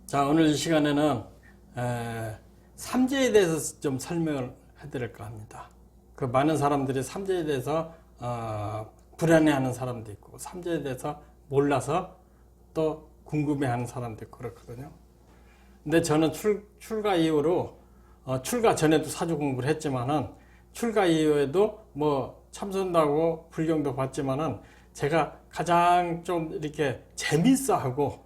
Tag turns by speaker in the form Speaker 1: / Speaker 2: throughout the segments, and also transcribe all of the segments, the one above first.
Speaker 1: 자, 오늘 이 시간에는 삼재에 대해서 좀 설명을 해드릴까 합니다. 그 많은 사람들이 삼재에 대해서 불안해하는 사람도 있고, 삼재에 대해서 몰라서 또 궁금해하는 사람도 있고 그렇거든요. 근데 저는 출가 이후로 출가 전에도 사주 공부를 했지만은 출가 이후에도 뭐 참선도 하고 불경도 봤지만은 제가 가장 좀 이렇게 재밌어하고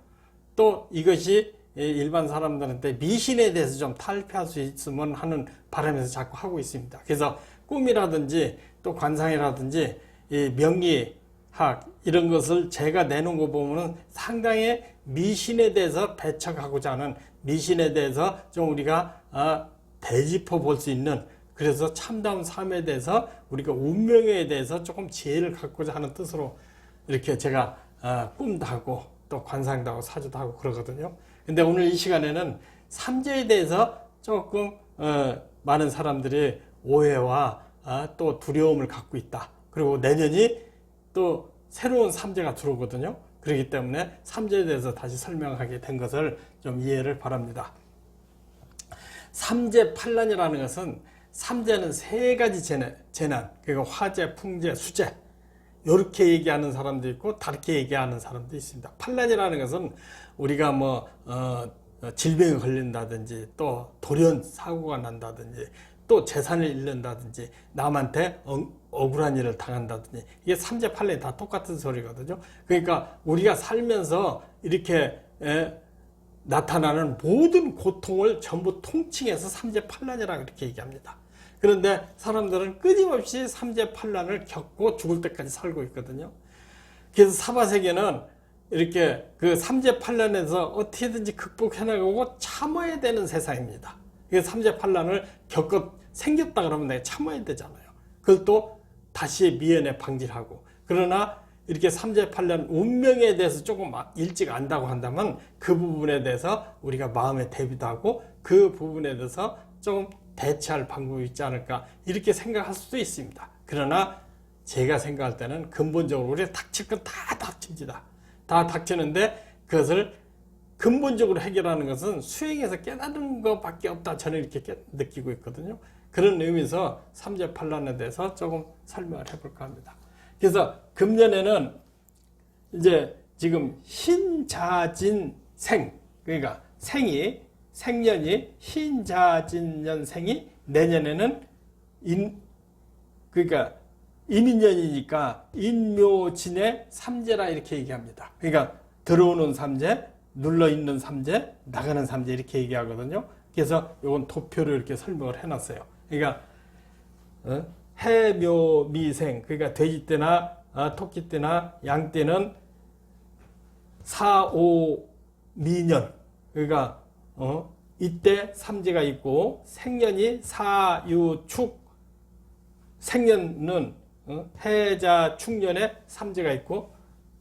Speaker 1: 또 이것이 일반 사람들한테 미신에 대해서 좀 탈피할 수 있으면 하는 바람에서 자꾸 하고 있습니다. 그래서 꿈이라든지 또 관상이라든지 이 명리학 이런 것을 제가 내놓은 거 보면은 상당히 미신에 대해서 배척하고자 하는, 미신에 대해서 좀 우리가 되짚어 볼 수 있는, 그래서 참다운 삶에 대해서 우리가 운명에 대해서 조금 지혜를 갖고자 하는 뜻으로 이렇게 제가 꿈도 하고 또 관상도 하고 사주도 하고 그러거든요. 근데 오늘 이 시간에는 삼재에 대해서 조금 많은 사람들이 오해와 또 두려움을 갖고 있다. 그리고 내년이 또 새로운 삼재가 들어오거든요. 그렇기 때문에 삼재에 대해서 다시 설명하게 된 것을 좀 이해를 바랍니다. 삼재팔란이라는 것은, 삼재는 세 가지 재난, 그리고 화재, 풍재, 수재, 이렇게 얘기하는 사람도 있고 다르게 얘기하는 사람도 있습니다. 팔란이라는 것은 우리가 뭐 질병에 걸린다든지 또 돌연 사고가 난다든지 또 재산을 잃는다든지 남한테 억울한 일을 당한다든지, 이게 삼재팔란이 다 똑같은 소리거든요. 그러니까 우리가 살면서 이렇게 나타나는 모든 고통을 전부 통칭해서 삼재팔란이라고 이렇게 얘기합니다. 그런데 사람들은 끊임없이 삼재팔란을 겪고 죽을 때까지 살고 있거든요. 그래서 사바세계는 이렇게 그 삼재팔란에서 어떻게든지 극복해나가고 참아야 되는 세상입니다. 그래서 삼재팔란을 생겼다 그러면 내가 참아야 되잖아요. 그걸 또 다시 미연에 방지하고, 그러나 이렇게 삼재팔란 운명에 대해서 조금 일찍 안다고 한다면 그 부분에 대해서 우리가 마음에 대비도 하고 그 부분에 대해서 좀 대처할 방법이 있지 않을까, 이렇게 생각할 수도 있습니다. 그러나 제가 생각할 때는 근본적으로 우리가 닥칠 건 다 닥칩니다. 다 닥치는데 그것을 근본적으로 해결하는 것은 수행해서 깨닫는 것밖에 없다, 저는 이렇게 느끼고 있거든요. 그런 의미에서 삼재팔란에 대해서 조금 설명을 해볼까 합니다. 그래서 금년에는 이제 지금 신자진생, 그러니까 생년이 신자진년생이 내년에는 그러니까 임인년이니까 인묘진의 삼재라 이렇게 얘기합니다. 그러니까 들어오는 삼재, 눌러있는 삼재, 나가는 삼재 이렇게 얘기하거든요. 그래서 이건 도표로 이렇게 설명을 해놨어요. 그러니까 해묘미생, 그러니까 돼지떼나 토끼떼나 양떼는 사오미년, 그러니까 이때 삼재가 있고, 생년이 사유축, 생년은 해자 축년에 삼재가 있고,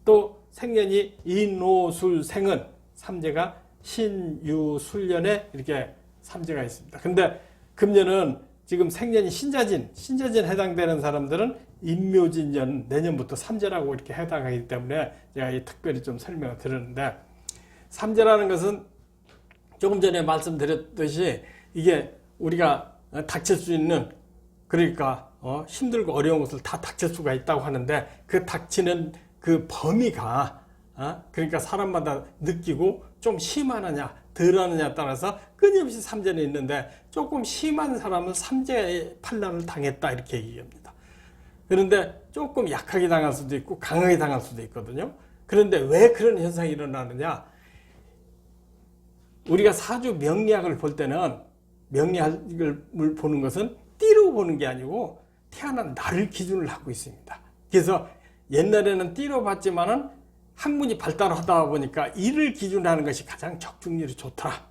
Speaker 1: 또 생년이 인오술생은 삼재가 신유술년에 이렇게 삼재가 있습니다. 근데 금년은 지금 생년이 신자진 해당되는 사람들은 인묘진년, 내년부터 삼재라고 이렇게 해당하기 때문에 제가 특별히 좀 설명을 드렸는데, 삼재라는 것은 조금 전에 말씀드렸듯이 이게 우리가 닥칠 수 있는, 그러니까 힘들고 어려운 것을 다 닥칠 수가 있다고 하는데, 그 닥치는 그 범위가 그러니까 사람마다 느끼고 좀 심하느냐 덜하느냐에 따라서 끊임없이 삼재는 있는데, 조금 심한 사람은 삼재팔란을 당했다 이렇게 얘기합니다. 그런데 조금 약하게 당할 수도 있고 강하게 당할 수도 있거든요. 그런데 왜 그런 현상이 일어나느냐, 우리가 사주 명리학을 볼 때는, 명리학을 보는 것은 띠로 보는 게 아니고 태어난 날을 기준으로 하고 있습니다. 그래서 옛날에는 띠로 봤지만은 학문이 발달하다 보니까 일을 기준으로 하는 것이 가장 적중률이 좋더라.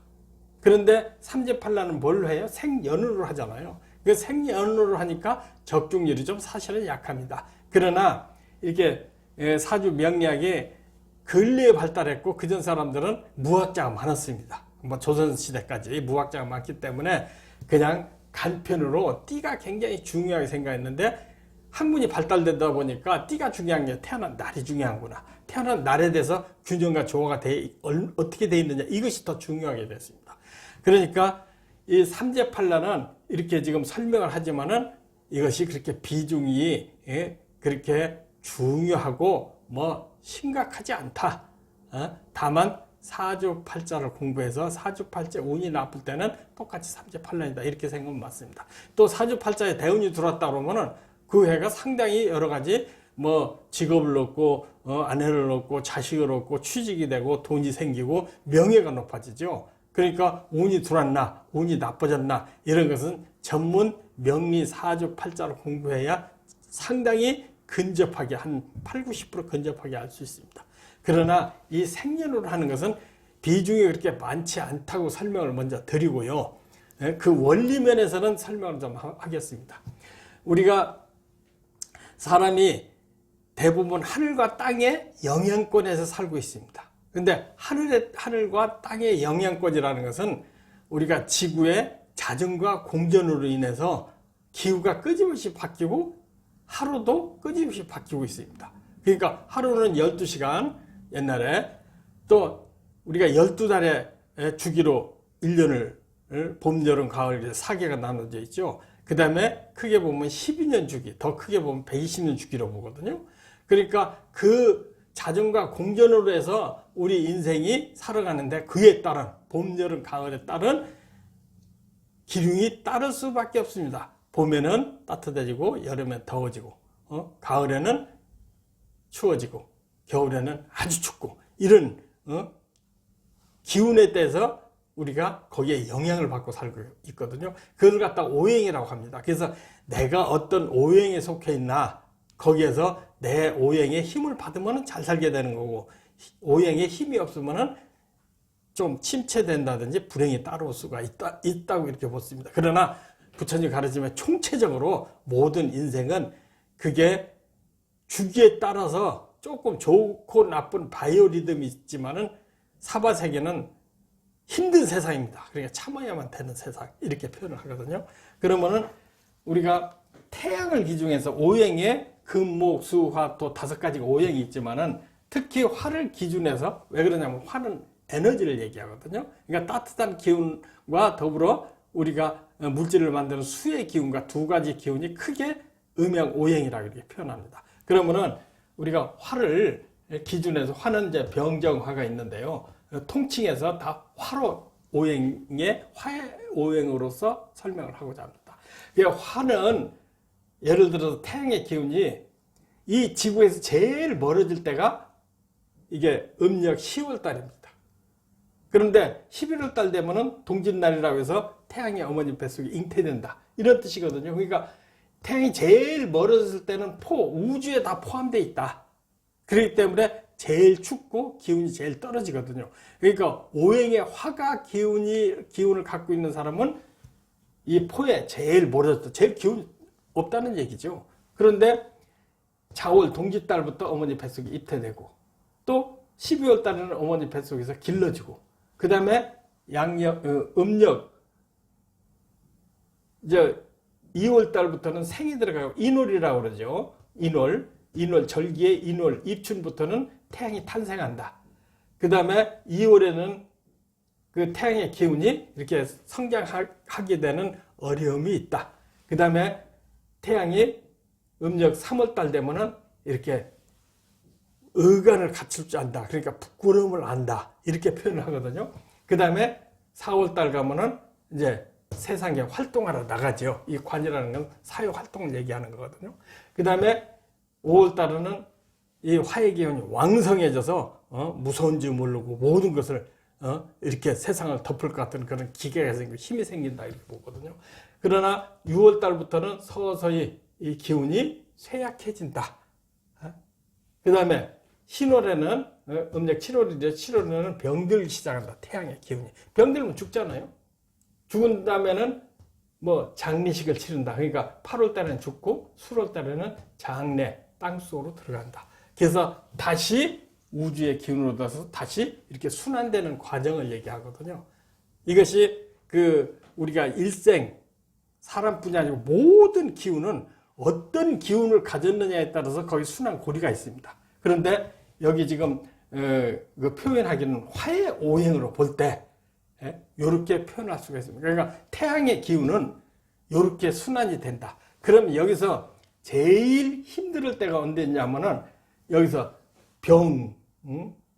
Speaker 1: 그런데 삼재팔란은 뭘로 해요? 생연으로 하잖아요. 그 생연으로 하니까 적중률이 좀 사실은 약합니다. 그러나 이렇게 사주 명리학이 근래에 발달했고, 그전 사람들은 무학자가 많았습니다. 뭐 조선시대까지 무학자가 많기 때문에 그냥 간편으로 띠가 굉장히 중요하게 생각했는데, 학문이 발달되다 보니까 띠가 중요한 게 태어난 날이 중요한구나, 태어난 날에 대해서 균형과 조화가 어떻게 돼 있느냐, 이것이 더 중요하게 됐습니다. 그러니까 이 삼재팔란은 이렇게 지금 설명을 하지만은 이것이 그렇게 비중이 그렇게 중요하고 뭐 심각하지 않다. 다만 사주팔자를 공부해서 사주팔자 운이 나쁠 때는 똑같이 삼재팔란이다, 이렇게 생각하면 맞습니다. 또 사주팔자에 대운이 들어왔다 그러면은 그 해가 상당히 여러 가지 뭐 직업을 얻고 아내를 얻고 자식을 얻고 취직이 되고 돈이 생기고 명예가 높아지죠. 그러니까 운이 들어왔나 운이 나빠졌나 이런 것은 전문 명리 사주팔자를 공부해야 상당히 근접하게 한 8, 90% 근접하게 알 수 있습니다. 그러나 이 생년으로 하는 것은 비중이 그렇게 많지 않다고 설명을 먼저 드리고요. 그 원리 면에서는 설명을 좀 하겠습니다. 우리가 사람이 대부분 하늘과 땅의 영향권에서 살고 있습니다. 근데 하늘과 땅의 영향권이라는 것은 우리가 지구의 자전과 공전으로 인해서 기후가 끊임없이 바뀌고 하루도 끊임없이 바뀌고 있습니다. 그러니까 하루는 12시간, 옛날에 또 우리가 12달의 주기로 1년을 봄, 여름, 가을 4개가 나눠져 있죠. 그 다음에 크게 보면 12년 주기, 더 크게 보면 120년 주기로 보거든요. 그러니까 그 자전과 공전으로 해서 우리 인생이 살아가는데 그에 따른 봄, 여름, 가을에 따른 기lun이 따를 수밖에 없습니다. 봄에는 따뜻해지고 여름엔 더워지고 가을에는 추워지고 겨울에는 아주 춥고 이런 기운에 대해서 우리가 거기에 영향을 받고 살고 있거든요. 그걸 갖다 오행이라고 합니다. 그래서 내가 어떤 오행에 속해 있나 거기에서 내 오행에 힘을 받으면 잘 살게 되는 거고 오행에 힘이 없으면 좀 침체된다든지 불행이 따라올 수가 있다고 이렇게 보습니다. 그러나 부처님 가르치면 총체적으로 모든 인생은 그게 주기에 따라서 조금 좋고 나쁜 바이오리듬이 있지만은 사바세계는 힘든 세상입니다. 그러니까 참아야만 되는 세상 이렇게 표현을 하거든요. 그러면은 우리가 태양을 기준해서 오행에 금, 목, 수, 화 또 5가지가 오행이 있지만은 특히 화를 기준해서 왜 그러냐면 화는 에너지를 얘기하거든요. 그러니까 따뜻한 기운과 더불어 우리가 물질을 만드는 수의 기운과 2가지 기운이 크게 음양 오행이라고 이렇게 표현합니다. 그러면은 우리가 화를 기준해서 화는 이제 병정화가 있는데요. 통칭해서 다 화로 오행의 화의 오행으로서 설명을 하고자 합니다. 화는 예를 들어서 태양의 기운이 이 지구에서 제일 멀어질 때가 이게 음력 10월 달입니다. 그런데 11월 달 되면은 동짓날이라고 해서 태양이 어머니 뱃속에 잉태된다. 이런 뜻이거든요. 그러니까 태양이 제일 멀어졌을 때는 우주에 다 포함되어 있다. 그렇기 때문에 제일 춥고 기운이 제일 떨어지거든요. 그러니까 오행의 화가 기운을 갖고 있는 사람은 이 포에 제일 멀어졌다. 제일 기운이 없다는 얘기죠. 그런데 자월 동짓달부터 어머니 뱃속에 입태되고 또 12월 달에는 어머니 뱃속에서 길러지고 그 다음에 음력 이제 2월 달부터는 생이 들어가고 인월이라고 그러죠. 인월 절기의 인월 입춘부터는 태양이 탄생한다. 그 다음에 2월에는 그 태양의 기운이 이렇게 성장하게 되는 어려움이 있다. 그 다음에 태양이 음력 3월 달 되면은 이렇게 의간을 갖출 줄 안다. 그러니까 부끄러움을 안다. 이렇게 표현을 하거든요. 그 다음에 4월 달 가면은 이제 세상에 활동하러 나가죠. 이 관이라는 건 사회 활동을 얘기하는 거거든요. 그 다음에 5월 달에는 이 화의 기운이 왕성해져서 무서운 줄 모르고 모든 것을 이렇게 세상을 덮을 것 같은 그런 기계가 생기고 힘이 생긴다 이렇게 보거든요. 그러나 6월 달부터는 서서히 이 기운이 쇠약해진다. 그 다음에 신월에는 음력 7월이죠. 7월에는 병들기 시작한다. 태양의 기운이. 병들면 죽잖아요. 죽은 다음에는 뭐 장례식을 치른다. 그러니까 8월 달에는 죽고 7월 달에는 장례 땅속으로 들어간다. 그래서 다시 우주의 기운으로 들어서 다시 이렇게 순환되는 과정을 얘기하거든요. 이것이 우리가 일생 사람뿐이 아니고 모든 기운은 어떤 기운을 가졌느냐에 따라서 거기 순환 고리가 있습니다. 그런데 여기 지금 그 표현하기는 화해 오행으로 볼 때 이렇게 표현할 수가 있습니다. 그러니까 태양의 기운은 이렇게 순환이 된다. 그럼 여기서 제일 힘들 때가 언제냐면은 여기서 병,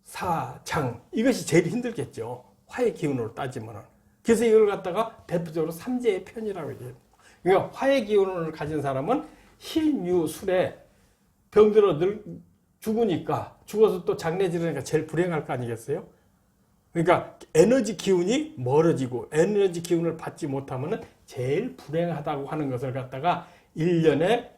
Speaker 1: 사, 장 이것이 제일 힘들겠죠. 화해 기운으로 따지면은. 그래서 이걸 갖다가 대표적으로 삼재의 편이라고 얘기해요. 그러니까 화해 기운을 가진 사람은 신유술에 병들어 늘 죽으니까 죽어서 또 장례 지르니까 제일 불행할 거 아니겠어요? 그러니까 에너지 기운이 멀어지고 에너지 기운을 받지 못하면 제일 불행하다고 하는 것을 갖다가 1년에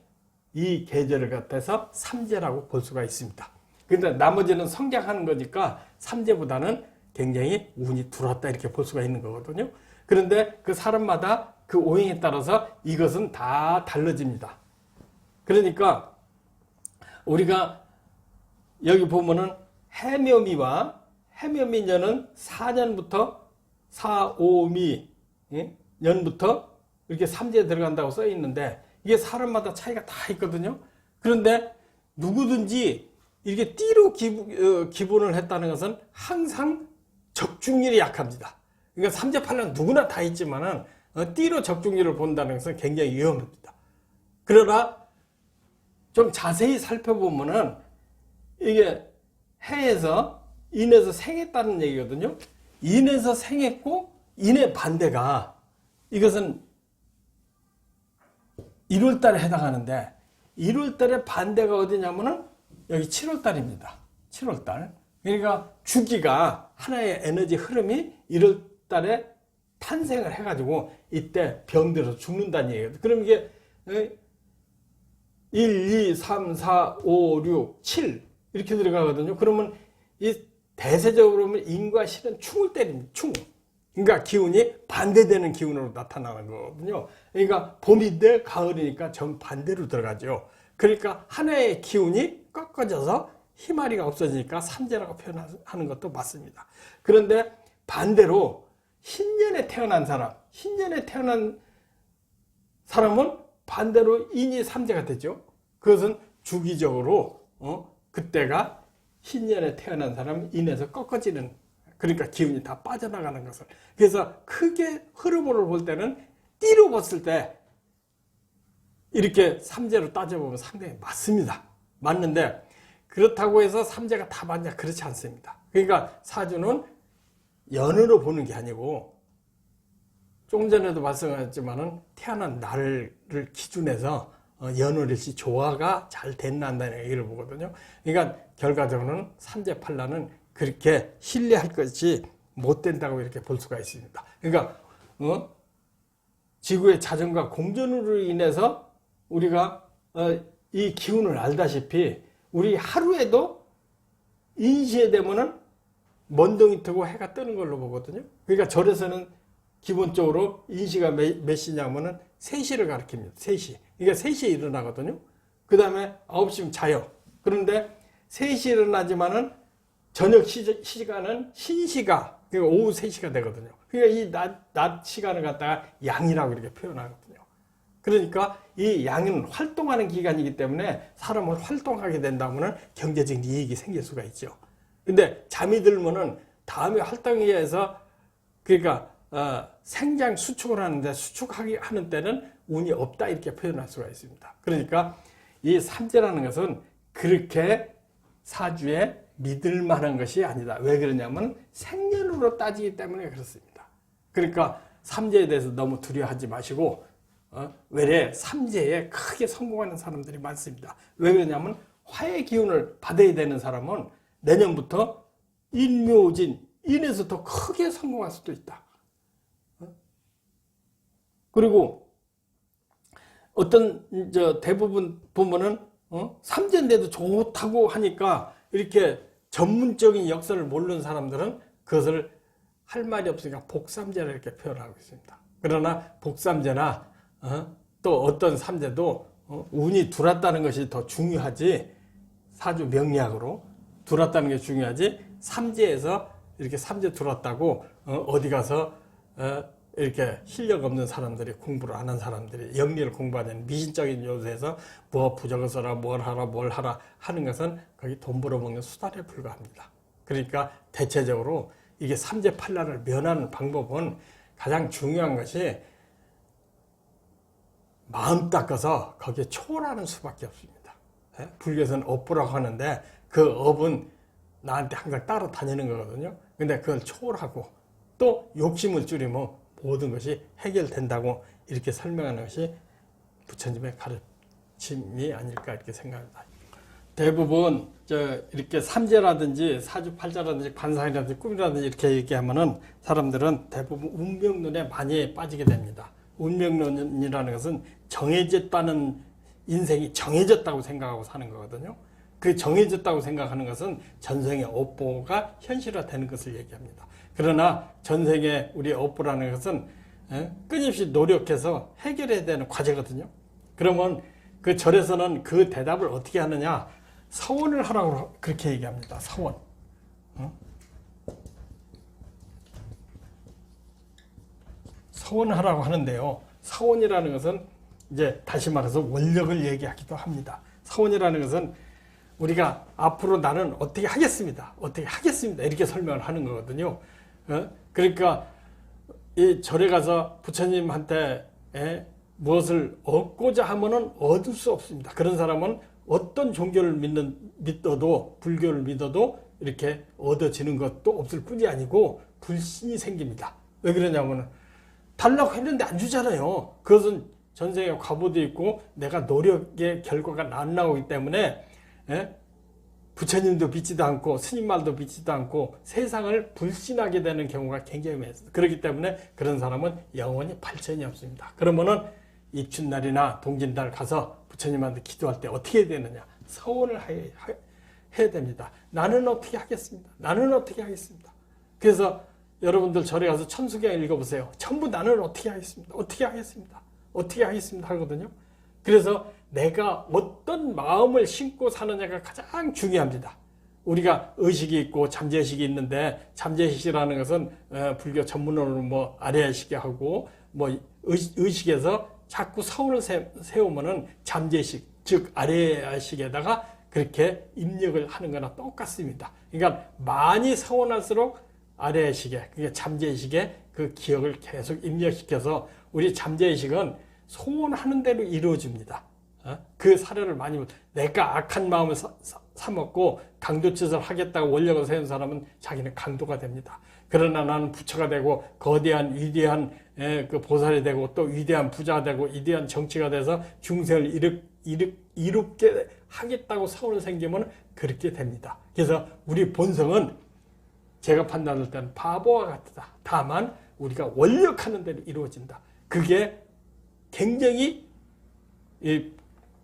Speaker 1: 이 계절을 갖다서 삼재라고 볼 수가 있습니다. 그런데 나머지는 성장하는 거니까 삼재보다는 굉장히 운이 들어왔다 이렇게 볼 수가 있는 거거든요. 그런데 그 사람마다 그 오행에 따라서 이것은 다 달라집니다. 그러니까 우리가 여기 보면은 해묘미와 해묘미년은 4년부터 4, 5, 미 년부터 이렇게 삼재에 들어간다고 써 있는데 이게 사람마다 차이가 다 있거든요. 그런데 누구든지 이렇게 띠로 기본을 했다는 것은 항상 적중률이 약합니다. 그러니까 삼재팔년 누구나 다 있지만은 띠로 적중률을 본다는 것은 굉장히 위험합니다. 그러나 좀 자세히 살펴보면은 이게 해에서 인에서 생했다는 얘기거든요. 인에서 생했고 인의 반대가 이것은 1월달에 해당하는데 1월달의 반대가 어디냐면은 여기 7월달입니다. 7월달. 그러니까 주기가 하나의 에너지 흐름이 1월달에 탄생을 해가지고 이때 병들어서 죽는다는 얘기예요. 그럼 이게 1, 2, 3, 4, 5, 6, 7 이렇게 들어가거든요. 그러면 이 대세적으로 보면 인과 실은 충을 때립니다. 충. 그러니까 기운이 반대되는 기운으로 나타나는 거거든요. 그러니까 봄인데 가을이니까 정반대로 들어가죠. 그러니까 하나의 기운이 꺾어져서 희마리가 없어지니까 삼재라고 표현하는 것도 맞습니다. 그런데 반대로 신년에 태어난 사람은 반대로 인이 삼재가 되죠. 그것은 주기적으로 그때가 신년에 태어난 사람은 인에서 꺾어지는, 그러니까 기운이 다 빠져나가는 것을. 그래서 크게 흐름으로 볼 때는 띠로 봤을 때 이렇게 삼재로 따져보면 상당히 맞습니다. 맞는데 그렇다고 해서 삼재가 다 맞냐? 그렇지 않습니다. 그러니까 사주는 연으로 보는 게 아니고 조금 전에도 말씀하셨지만은 태어난 날을 기준해서 연월일시 조화가 잘 됐나 안 됐나 얘기를 보거든요. 그러니까 결과적으로는 삼재팔란은 그렇게 신뢰할 것이 못 된다고 이렇게 볼 수가 있습니다. 그러니까 지구의 자전과 공전으로 인해서 우리가 이 기운을 알다시피 우리 하루에도 인시에 되면은 먼동이 트고 해가 뜨는 걸로 보거든요. 그러니까 절에서는 기본적으로 인시가 몇 시냐면은 3시를 가리킵니다. 3시. 그러니까 3시에 일어나거든요. 그 다음에 9시면 자요. 그런데 3시에 일어나지만은 저녁 시간은 신시가, 그러니까 오후 3시가 되거든요. 그러니까 이 낮 시간을 갖다가 양이라고 이렇게 표현하거든요. 그러니까 이 양은 활동하는 기간이기 때문에 사람을 활동하게 된다면은 경제적인 이익이 생길 수가 있죠. 근데 잠이 들면은 다음에 활동에 의해서 그러니까 생장 수축을 하는데 수축하는 때는 운이 없다 이렇게 표현할 수가 있습니다. 그러니까 이 삼재라는 것은 그렇게 사주에 믿을 만한 것이 아니다. 왜 그러냐면 생년으로 따지기 때문에 그렇습니다. 그러니까 삼재에 대해서 너무 두려워하지 마시고 외래 삼재에 크게 성공하는 사람들이 많습니다. 왜 그러냐면 화의 기운을 받아야 되는 사람은 내년부터 인묘진, 인에서 더 크게 성공할 수도 있다. 그리고 어떤 대부분 보면은 삼재인데도 좋다고 하니까 이렇게 전문적인 역사를 모르는 사람들은 그것을 할 말이 없으니까 복삼재라 이렇게 표현하고 있습니다. 그러나 복삼재나 또 어떤 삼재도 운이 들어왔다는 것이 더 중요하지, 사주 명리학으로 들어왔다는 게 중요하지, 삼재에서 이렇게 삼재 들어왔다고 어디 가서 이렇게 실력 없는 사람들이 공부를 하는 사람들이 영리를 공부하는 미신적인 요소에서 뭐 부적을 써라 뭘 하라 하는 것은 거기 돈 벌어먹는 수단에 불과합니다. 그러니까 대체적으로 이게 삼재팔란을 면하는 방법은 가장 중요한 것이 마음 닦아서 거기에 초월하는 수밖에 없습니다. 불교에서는 업보라고 하는데 그 업은 나한테 항상 따라다니는 거거든요. 근데 그걸 초월하고 또 욕심을 줄이면 모든 것이 해결된다고 이렇게 설명하는 것이 부처님의 가르침이 아닐까 이렇게 생각합니다. 대부분 이렇게 삼재라든지 사주팔자라든지 관상이라든지 꿈이라든지 이렇게 얘기하면은 사람들은 대부분 운명론에 많이 빠지게 됩니다. 운명론이라는 것은 정해졌다는 인생이 정해졌다고 생각하고 사는 거거든요. 그 정해졌다고 생각하는 것은 전생의 업보가 현실화되는 것을 얘기합니다. 그러나 전생의 우리 업보라는 것은 끊임없이 노력해서 해결해야 되는 과제거든요. 그러면 그 절에서는 그 대답을 어떻게 하느냐? 서원을 하라고 그렇게 얘기합니다. 서원. 서원을 하라고 하는데요. 서원이라는 것은 이제 다시 말해서 원력을 얘기하기도 합니다. 서원이라는 것은 우리가 앞으로 나는 어떻게 하겠습니다. 어떻게 하겠습니다. 이렇게 설명을 하는 거거든요. 그러니까 이 절에 가서 부처님한테 무엇을 얻고자 하면은 얻을 수 없습니다. 그런 사람은 어떤 종교를 믿어도 불교를 믿어도 이렇게 얻어지는 것도 없을 뿐이 아니고 불신이 생깁니다. 왜 그러냐면은 달라고 했는데 안 주잖아요. 그것은 전생에 과보도 있고 내가 노력의 결과가 안 나오기 때문에 부처님도 믿지도 않고 스님 말도 믿지도 않고 세상을 불신하게 되는 경우가 굉장히 많습니다. 그렇기 때문에 그런 사람은 영원히 발전이 없습니다. 그러면은 입춘날이나 동짓날 가서 부처님한테 기도할 때 어떻게 해야 되느냐? 서원을 해야 됩니다. 나는 어떻게 하겠습니다. 나는 어떻게 하겠습니다. 그래서 여러분들 절에 가서 천수경 읽어보세요. 전부 나는 어떻게 하겠습니다. 어떻게 하겠습니다. 어떻게 하겠습니다 하거든요. 그래서 내가 어떤 마음을 심고 사느냐가 가장 중요합니다. 우리가 의식이 있고 잠재의식이 있는데 잠재의식이라는 것은 불교 전문으로 뭐 아래의식이 하고 뭐 의식에서 자꾸 서울을 세우면은 잠재의식 즉 아래의식에다가 그렇게 입력을 하는 거나 똑같습니다. 그러니까 많이 서원할수록 아래의식에 그게 잠재의식에 그 기억을 계속 입력시켜서 우리 잠재의식은 소원하는 대로 이루어집니다. 그 사례를 많이 내가 악한 마음을 삼았고 강도짓을 하겠다고 원력을 세운 사람은 자기는 강도가 됩니다. 그러나 나는 부처가 되고 거대한 위대한 그 보살이 되고 또 위대한 부자가 되고 위대한 정치가 돼서 중생을 이롭게 하겠다고 서울을 생기면 그렇게 됩니다. 그래서 우리 본성은 제가 판단할 때는 바보와 같다. 다만 우리가 원력하는 대로 이루어진다. 그게 굉장히 이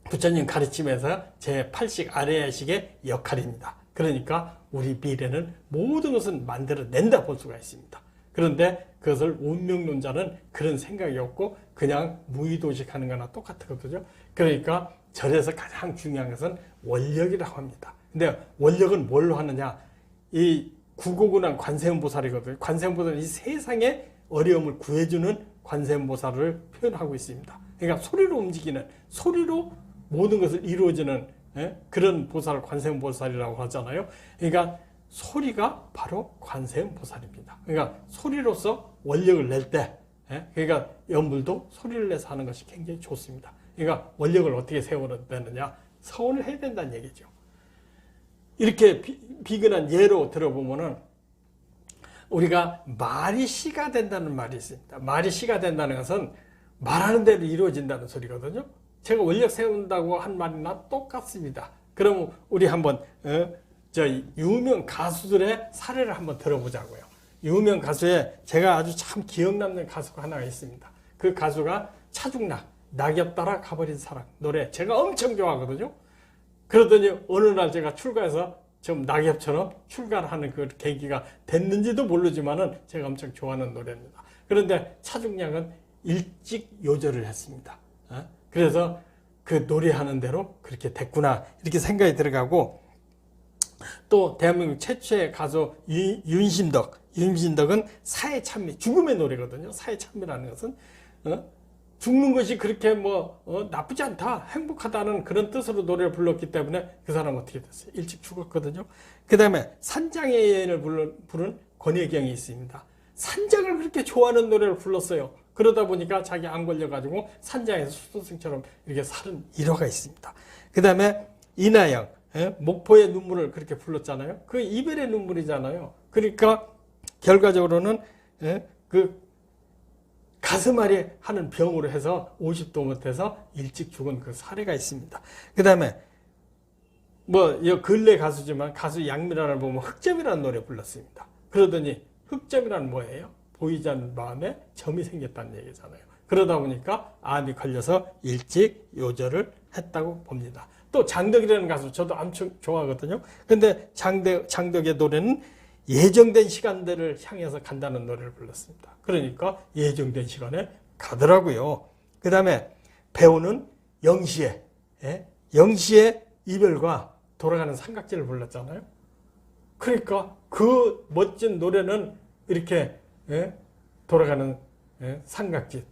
Speaker 1: 부처님 가르침에서 제8식 아래의식의 역할입니다. 그러니까 우리 미래는 모든 것은 만들어낸다 볼 수가 있습니다. 그런데 그것을 운명론자는 그런 생각이 없고 그냥 무의도식하는 거나 똑같거든요. 그러니까 절에서 가장 중요한 것은 원력이라고 합니다. 근데 원력은 뭘로 하느냐? 이 구고군한 관세음보살이거든요. 관세음보살은 이 세상의 어려움을 구해주는 관세음보살을 표현하고 있습니다. 그러니까 소리로 움직이는, 소리로 모든 것을 이루어지는 그런 보살을 관세음보살이라고 하잖아요. 그러니까 소리가 바로 관세음보살입니다. 그러니까 소리로서 원력을 낼 때, 그러니까 연불도 소리를 내서 하는 것이 굉장히 좋습니다. 그러니까 원력을 어떻게 세워야 되느냐? 서원을 해야 된다는 얘기죠. 이렇게 비근한 예로 들어보면은 우리가 말이 시가 된다는 말이 있습니다. 말이 시가 된다는 것은 말하는 대로 이루어진다는 소리거든요. 제가 원력 세운다고 한 말이나 똑같습니다. 그럼 우리 한번 유명 가수들의 사례를 한번 들어보자고요. 유명 가수에 제가 아주 참 기억 남는 가수가 하나가 있습니다. 그 가수가 차중락, 낙엽 따라 가버린 사랑 노래 제가 엄청 좋아하거든요. 그러더니 어느 날 제가 출가해서 좀 낙엽처럼 출가를 하는 그 계기가 됐는지도 모르지만은 제가 엄청 좋아하는 노래입니다. 그런데 차중락은 일찍 요절을 했습니다. 그래서 그 노래하는 대로 그렇게 됐구나 이렇게 생각이 들어가고 또 대한민국 최초의 가수 윤심덕은 사회 찬미, 죽음의 노래거든요. 사회 찬미라는 것은 죽는 것이 그렇게 나쁘지 않다, 행복하다는 그런 뜻으로 노래를 불렀기 때문에 그 사람은 어떻게 됐어요? 일찍 죽었거든요. 그 다음에 산장의 여인을 부른 권혜경이 있습니다. 산장을 그렇게 좋아하는 노래를 불렀어요. 그러다 보니까 자기 안 걸려가지고 산장에서 수도승처럼 이렇게 사는 일화가 있습니다. 그 다음에 이나영, 목포의 눈물을 그렇게 불렀잖아요. 그 이별의 눈물이잖아요. 그러니까 결과적으로는 그 가슴앓이 하는 병으로 해서 50도 못해서 일찍 죽은 그 사례가 있습니다. 그 다음에 근래 가수지만 가수 양미란을 보면 흑점이라는 노래 불렀습니다. 그러더니 흑점이란 뭐예요? 보이지 않는 마음에 점이 생겼다는 얘기잖아요. 그러다 보니까 암이 걸려서 일찍 요절을 했다고 봅니다. 또 장덕이라는 가수 저도 엄청 좋아하거든요. 근데 장덕의 노래는 예정된 시간들을 향해서 간다는 노래를 불렀습니다. 그러니까 예정된 시간에 가더라고요. 그 다음에 배우는 영시의 이별과 돌아가는 삼각지를 불렀잖아요. 그러니까 그 멋진 노래는 이렇게 돌아가는 삼각지,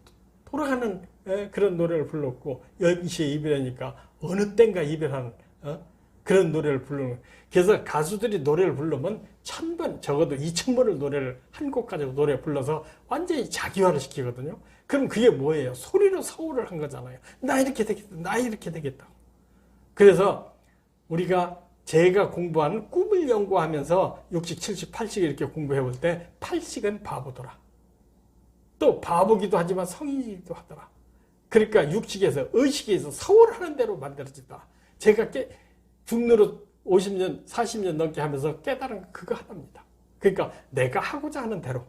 Speaker 1: 돌아가는 그런 노래를 불렀고, 영시의 이별이니까 어느 땐가 이별하는 그런 노래를 부르는. 그래서 가수들이 노래를 부르면 1000번, 적어도 2000번을 노래를 한 곡 가지고 노래 불러서 완전히 자기화를 시키거든요. 그럼 그게 뭐예요? 소리로 서울을 한 거잖아요. 나 이렇게 되겠다, 나 이렇게 되겠다. 그래서 제가 공부하는 꿈을 연구하면서 60, 70, 80 이렇게 공부해 볼 때 80은 바보더라. 또 바보기도 하지만 성인이기도 하더라. 그러니까 육식에서 의식에서 서울하는 대로 만들어진다. 제가 중노릇 50년, 40년 넘게 하면서 깨달은 그거 하나입니다. 그러니까 내가 하고자 하는 대로.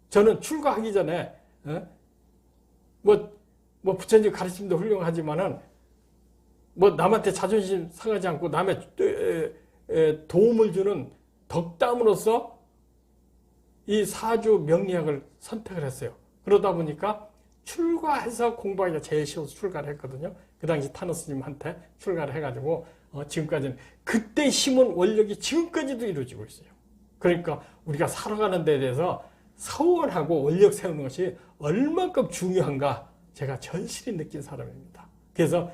Speaker 1: 저는 출가하기 전에 부처님 가르침도 훌륭하지만은 남한테 자존심 상하지 않고 남의 도움을 주는 덕담으로서 이 사주 명리학을 선택을 했어요. 그러다 보니까 출가해서 공부하기가 제일 쉬워서 출가를 했거든요. 그 당시 타노스님한테 출가를 해가지고 지금까지는 그때 심은 원력이 지금까지도 이루어지고 있어요. 그러니까 우리가 살아가는 데에 대해서 서원하고 원력 세우는 것이 얼마큼 중요한가 제가 절실히 느낀 사람입니다. 그래서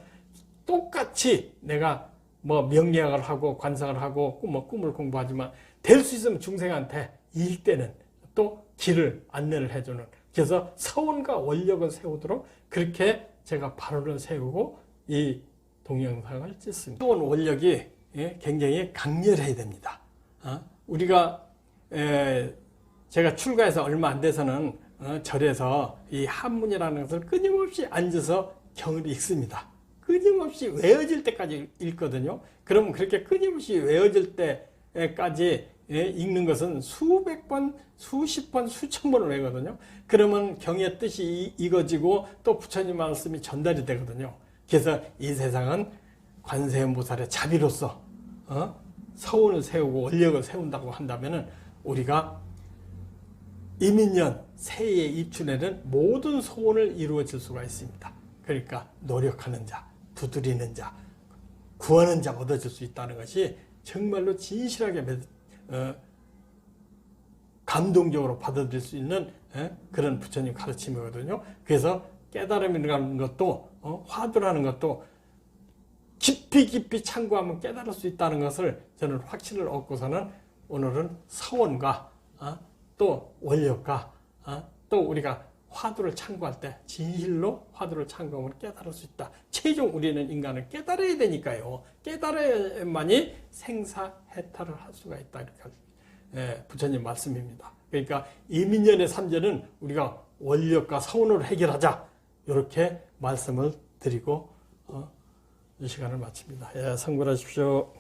Speaker 1: 똑같이 내가 명리학을 하고 관상을 하고 꿈을 공부하지만 될 수 있으면 중생한테 일 때는 또 길을 안내를 해주는, 그래서 서원과 원력을 세우도록 그렇게 제가 발언을 세우고 이 동영상을 찍습니다. 서원 원력이 굉장히 강렬해야 됩니다. 우리가 제가 출가해서 얼마 안 돼서는 절에서 이 한문이라는 것을 끊임없이 앉아서 경을 읽습니다. 끊임없이 외워질 때까지 읽거든요. 그럼 그렇게 끊임없이 외워질 때까지 읽는 것은 수백 번, 수십 번, 수천 번을 외거든요. 그러면 경의 뜻이 익어지고 또 부처님 말씀이 전달이 되거든요. 그래서 이 세상은 관세음보살의 자비로서 서원을 세우고 원력을 세운다고 한다면은 우리가 이민년 새해에 입춘에는 모든 소원을 이루어질 수가 있습니다. 그러니까 노력하는 자, 두드리는 자, 구하는 자 얻어질 수 있다는 것이 정말로 진실하게 감동적으로 받아들일 수 있는 그런 부처님 가르침이거든요. 그래서 깨달음이라는 것도 화두라는 것도 깊이 참고하면 깨달을 수 있다는 것을 저는 확신을 얻고서는 오늘은 서원과 또 원력과 또 우리가 화두를 참고할 때 진실로 화두를 참고하면 깨달을 수 있다. 최종 우리는 인간을 깨달아야 되니까요. 깨달아야만이 생사해탈을 할 수가 있다. 이렇게 부처님 말씀입니다. 그러니까 이민년의 삼재는 우리가 원력과 서원으로 해결하자. 이렇게 말씀을 드리고 이 시간을 마칩니다. 성불하십시오.